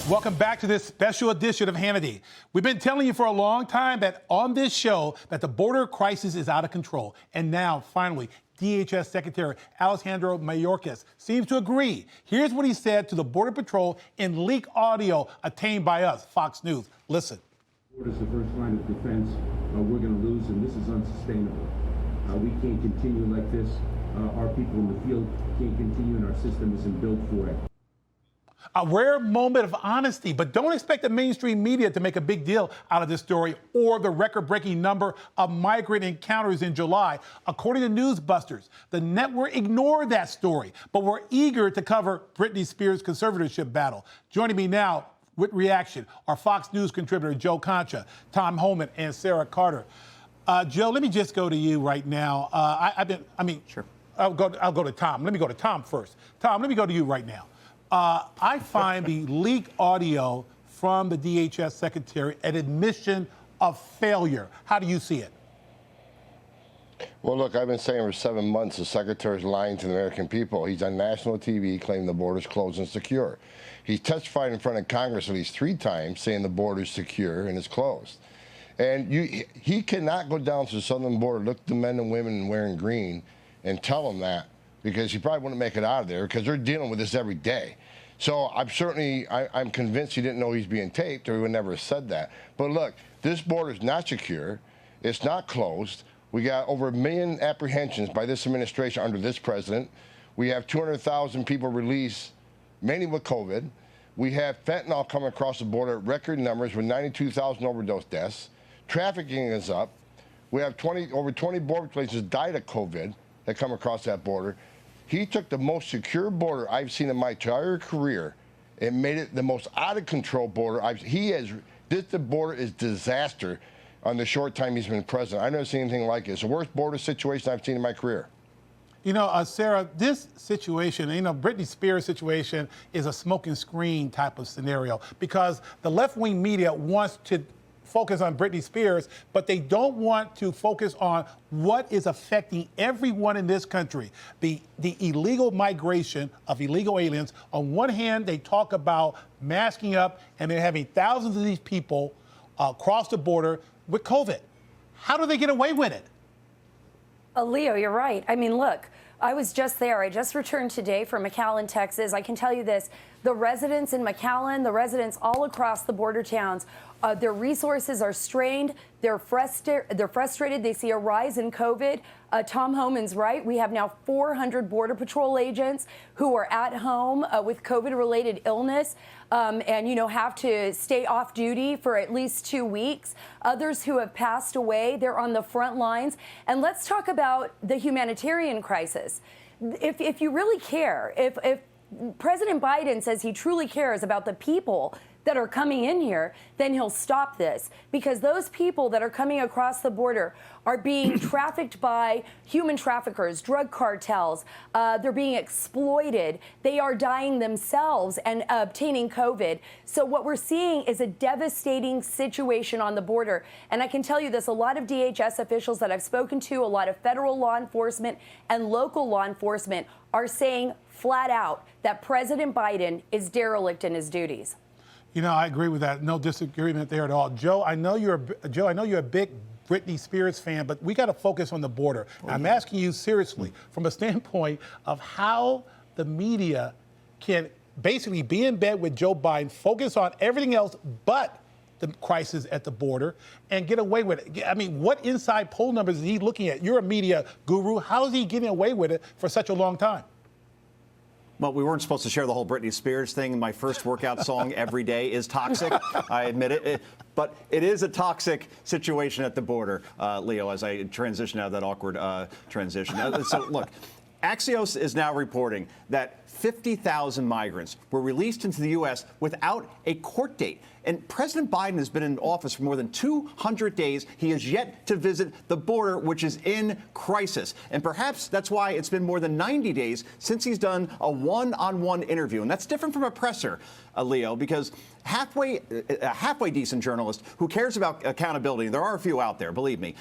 Welcome back to this special edition of Hannity. We've been telling you for a long time that on this show that the border crisis is out of control. And now, finally, DHS Secretary Alejandro Mayorkas seems to agree. Here's what he said to the Border Patrol in leaked audio obtained by us, Fox News. Listen. Border is the first line of defense. We're going to lose, and this is unsustainable. We can't continue like this. Our people in the field can't continue, and our system isn't built for it. A rare moment of honesty, but don't expect the mainstream media to make a big deal out of this story or the record-breaking number of migrant encounters in July. According to Newsbusters, the network ignored that story, but we're eager to cover Britney Spears' conservatorship battle. Joining me now with reaction are Fox News contributor Joe Concha, Tom Homan, and Sarah Carter. Joe, let me just go to you right now. Sure. I'll go to Tom. Let me go to Tom first. Tom, let me go to you right now. I find the leaked audio from the DHS secretary an admission of failure. How do you see it? Well, look, I've been saying for 7 months the secretary's lying to the American people. He's on national TV claiming the border's closed and secure. He's testified in front of Congress at least 3 times saying the border's secure and it's closed. And he cannot go down to the southern border, look at the men and women wearing green, and tell them that, because he probably wouldn't make it out of there because they're dealing with this every day. So I'm convinced he didn't know he's being taped, or he would never have said that. But look, this border is not secure. It's not closed. We got over 1 million apprehensions by this administration under this president. We have 200,000 people released, mainly with COVID. We have fentanyl coming across the border at record numbers with 92,000 overdose deaths. Trafficking is up. We have over 20 border places died of COVID that come across that border. He took the most secure border I've seen in my entire career and made it the most out of control border the border is disaster on the short time he's been president. I've never seen anything like it. It's the worst border situation I've seen in my career. You know, Sarah, this situation, Britney Spears' situation is a smoke and screen type of scenario because the left-wing media wants to focus on Britney Spears, but they don't want to focus on what is affecting everyone in this country. The illegal migration of illegal aliens. On one hand, they talk about masking up and they're having thousands of these people cross the border with COVID. How do they get away with it? Leo, you're right. I mean, look, I was just there. I just returned today from McAllen, Texas. I can tell you this. The residents in McAllen, the residents all across the border towns, their resources are strained. They're frustrated. They see a rise in COVID. Tom Homan's right. We have now 400 Border Patrol agents who are at home with COVID-related illness and, have to stay off duty for at least 2 weeks. Others who have passed away, they're on the front lines. And let's talk about the humanitarian crisis. If you really care, if President Biden says he truly cares about the people that are coming in here, then he'll stop this, because those people that are coming across the border are being trafficked by human traffickers, drug cartels. They're being exploited. They are dying themselves and obtaining COVID. So what we're seeing is a devastating situation on the border. And I can tell you this, a lot of DHS officials that I've spoken to, a lot of federal law enforcement and local law enforcement are saying flat out that President Biden is derelict in his duties. I agree with that. No disagreement there at all. Joe, I know you're a big Britney Spears fan, but we got to focus on the border. I'm asking you seriously from a standpoint of how the media can basically be in bed with Joe Biden, focus on everything else but the crisis at the border, and get away with it. I mean, what inside poll numbers is he looking at? You're a media guru. How is he getting away with it for such a long time? Well, we weren't supposed to share the whole Britney Spears thing. My first workout song every day is toxic. I admit it. But it is a toxic situation at the border, Leo, as I transition out of that awkward transition. So, look, Axios is now reporting that 50,000 migrants were released into the U.S. without a court date. And President Biden has been in office for more than 200 days. He has yet to visit the border, which is in crisis. And perhaps that's why it's been more than 90 days since he's done a one-on-one interview. And that's different from a presser, Leo, because a halfway decent journalist who cares about accountability, and there are a few out there, believe me,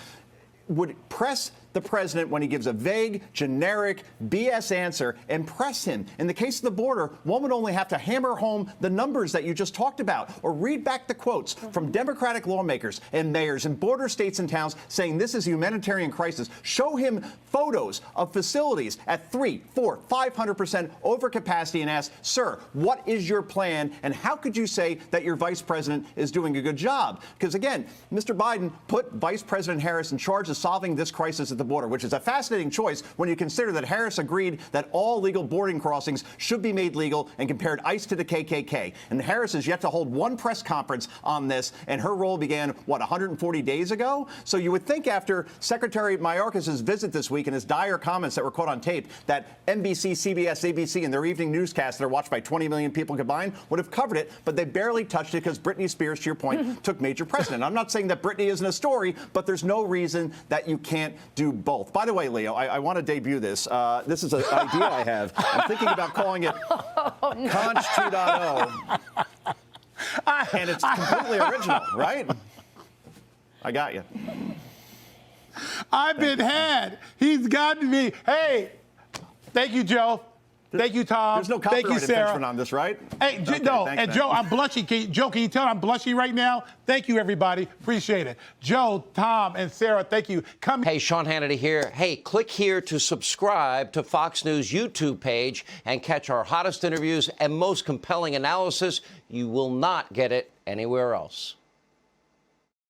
would press the president when he gives a vague, generic, BS answer and press him. In the case of the border, one would only have to hammer home the numbers that you just talked about or read back the quotes from Democratic lawmakers and mayors in border states and towns saying this is a humanitarian crisis. Show him photos of facilities at 300, 400, 500% over capacity and ask, sir, what is your plan and how could you say that your vice president is doing a good job? Because again, Mr. Biden put Vice President Harris in charge of solving this crisis at the border, which is a fascinating choice when you consider that Harris agreed that all legal boarding crossings should be made legal and compared ICE to the KKK. And Harris has yet to hold one press conference on this, and her role began, 140 days ago? So you would think after Secretary Mayorkas's visit this week and his dire comments that were caught on tape that NBC, CBS, ABC, and their evening newscasts that are watched by 20 million people combined would have covered it, but they barely touched it because Britney Spears, to your point, took major precedent. I'm not saying that Britney isn't a story, but there's no reason that you can't do both. By the way, Leo, I want to debut this. This is an idea I have. I'm thinking about calling it Conch 2.0. And it's completely original, right? I got you. I've been had. He's gotten me. Hey, thank you, Joe. Thank you, Tom. There's no Thank copyright you, Sarah. infringement on this, right? Hey, Okay, no, thanks, and man. Joe, I'm blushing. Joe, can you tell I'm blushing right now? Thank you, everybody. Appreciate it. Joe, Tom, and Sarah, thank you. Come. Hey, Sean Hannity here. Hey, click here to subscribe to Fox News YouTube page and catch our hottest interviews and most compelling analysis. You will not get it anywhere else.